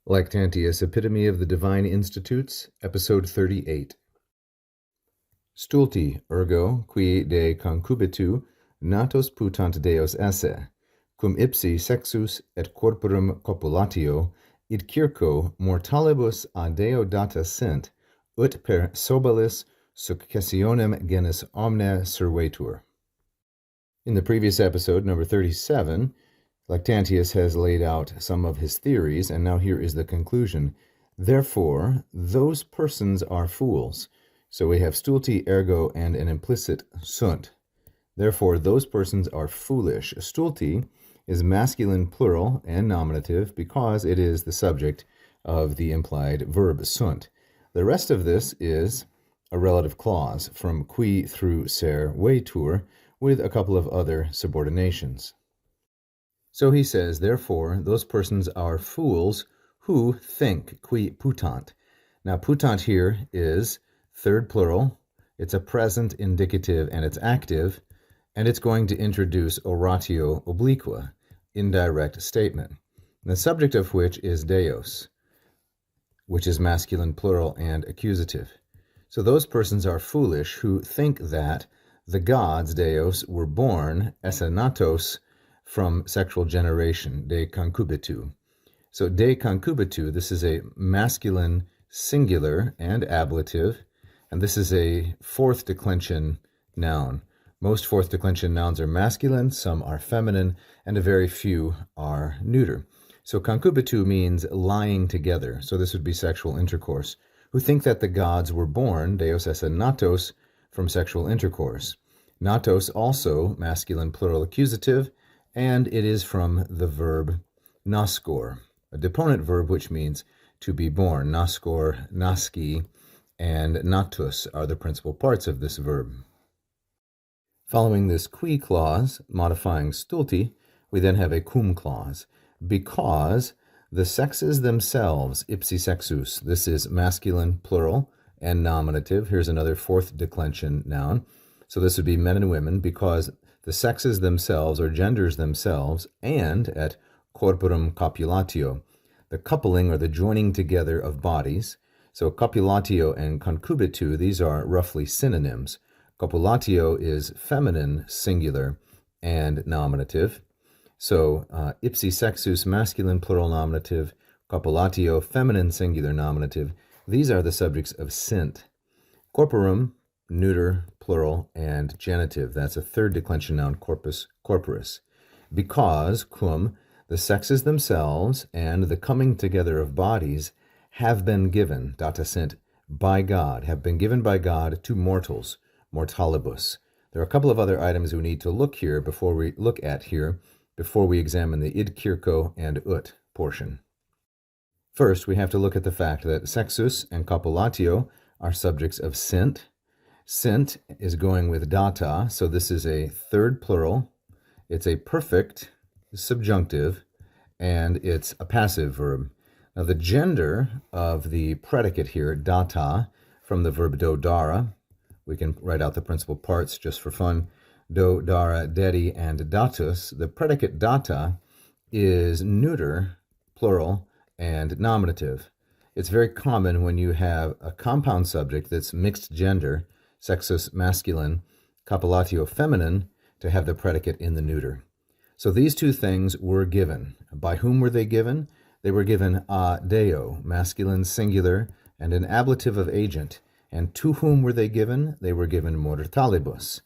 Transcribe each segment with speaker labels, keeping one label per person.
Speaker 1: Lactantius, Epitome of the Divine Institutes, Episode 38. Stulti, ergo, qui de concubitu, natos putant Deus esse, cum ipsi sexus et corporum copulatio, id circo mortalibus a Deo data sint, ut per sobalis successionem genus omne servetur. In the previous episode, number 37, Lactantius has laid out some of his theories, and now here is the conclusion. Therefore, those persons are fools. So we have stulti, ergo, and an implicit sunt. Therefore, those persons are foolish. Stulti is masculine plural and nominative because it is the subject of the implied verb sunt. The rest of this is a relative clause from qui through servetur with a couple of other subordinations. So he says, therefore, those persons are fools who think, qui putant. Now, putant here is third plural. It's a present indicative and it's active, and it's going to introduce oratio obliqua, indirect statement, the subject of which is Deus, which is masculine plural and accusative. So those persons are foolish who think that the gods, Deus, were born, esse natos, from sexual generation, de concubitu. So de concubitu, this is a masculine singular and ablative, and this is a fourth declension noun. Most fourth declension nouns are masculine, some are feminine, and a very few are neuter. So concubitu means lying together, so this would be sexual intercourse, who think that the gods were born, Deus esse natos, from sexual intercourse. Natos also masculine plural accusative, and it is from the verb nascor, a deponent verb which means to be born. Nascor, naski, and natus are the principal parts of this verb. Following this qui clause, modifying stulti, we then have a cum clause. Because the sexes themselves, ipsi sexus, this is masculine plural and nominative. Here's another fourth declension noun. So this would be men and women, because the sexes themselves or genders themselves, and at corporum copulatio, the coupling or the joining together of bodies. So copulatio and concubitu, these are roughly synonyms. Copulatio is feminine singular and nominative. So ipsi sexus masculine plural nominative, copulatio feminine singular nominative. These are the subjects of sint. Corporum, neuter, plural, and genitive. That's a third declension noun, corpus, corporus. Because, cum, the sexes themselves and the coming together of bodies have been given, data sint, by God, have been given by God to mortals, mortalibus. There are a couple of other items we need to look at before we examine the id circo and ut portion. First, we have to look at the fact that sexus and copulatio are subjects of sint. Sint is going with data, so this is a third plural. It's a perfect subjunctive, and it's a passive verb. Now, the gender of the predicate here, data, from the verb do dara, we can write out the principal parts just for fun, do, dara, dedi, and datus. The predicate data is neuter, plural, and nominative. It's very common when you have a compound subject that's mixed gender, sexus masculine, copulatio feminine, to have the predicate in the neuter. So these two things were given. By whom were they given? They were given a Deo, masculine singular, and an ablative of agent. And to whom were they given? They were given mortalibus.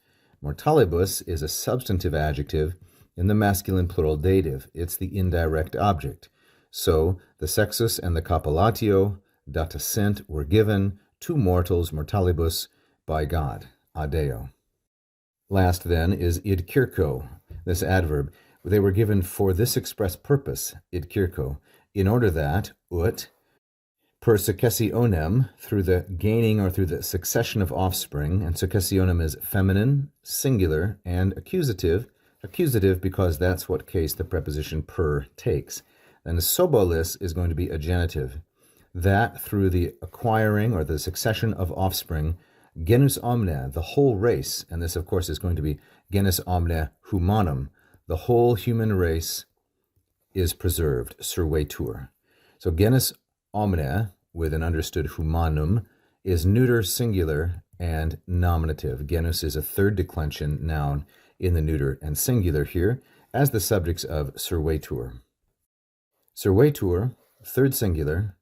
Speaker 1: Mortalibus is a substantive adjective in the masculine plural dative. It's the indirect object. So the sexus and the copulatio, data sint, were given to mortals, mortalibus, by God, a Deo. Last, then, is id circo, this adverb. They were given for this express purpose, id circo, in order that, ut, per successionem, through the gaining or through the succession of offspring, and successionem is feminine, singular, and accusative because that's what case the preposition per takes. Then sobolis is going to be a genitive. That through the acquiring or the succession of offspring, genus omne, the whole race, and this of course is going to be genus omne humanum, the whole human race is preserved, servetur. So genus omne, with an understood humanum, is neuter singular and nominative. Genus is a third declension noun in the neuter and singular here as the subjects of servetur. Servetur, third singular,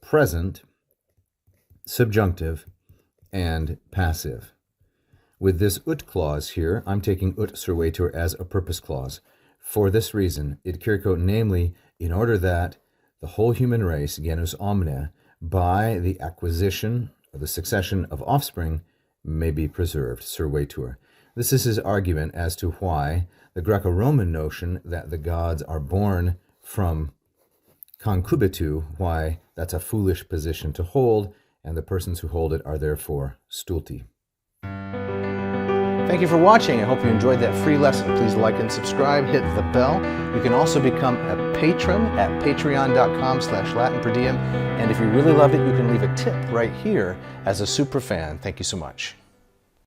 Speaker 1: present, subjunctive, and passive. With this ut clause here, I'm taking ut servetur as a purpose clause. For this reason, id circo, namely, in order that the whole human race, genus omne, by the acquisition or the succession of offspring, may be preserved, servetur. This is his argument as to why the Greco-Roman notion that the gods are born from concubitu, why that's a foolish position to hold, and the persons who hold it are therefore stulti. Thank you for watching. I hope you enjoyed that free lesson. Please like and subscribe, hit the bell. You can also become a patron at patreon.com/LatinPerDiem. And if you really loved it, you can leave a tip right here as a super fan. Thank you so much.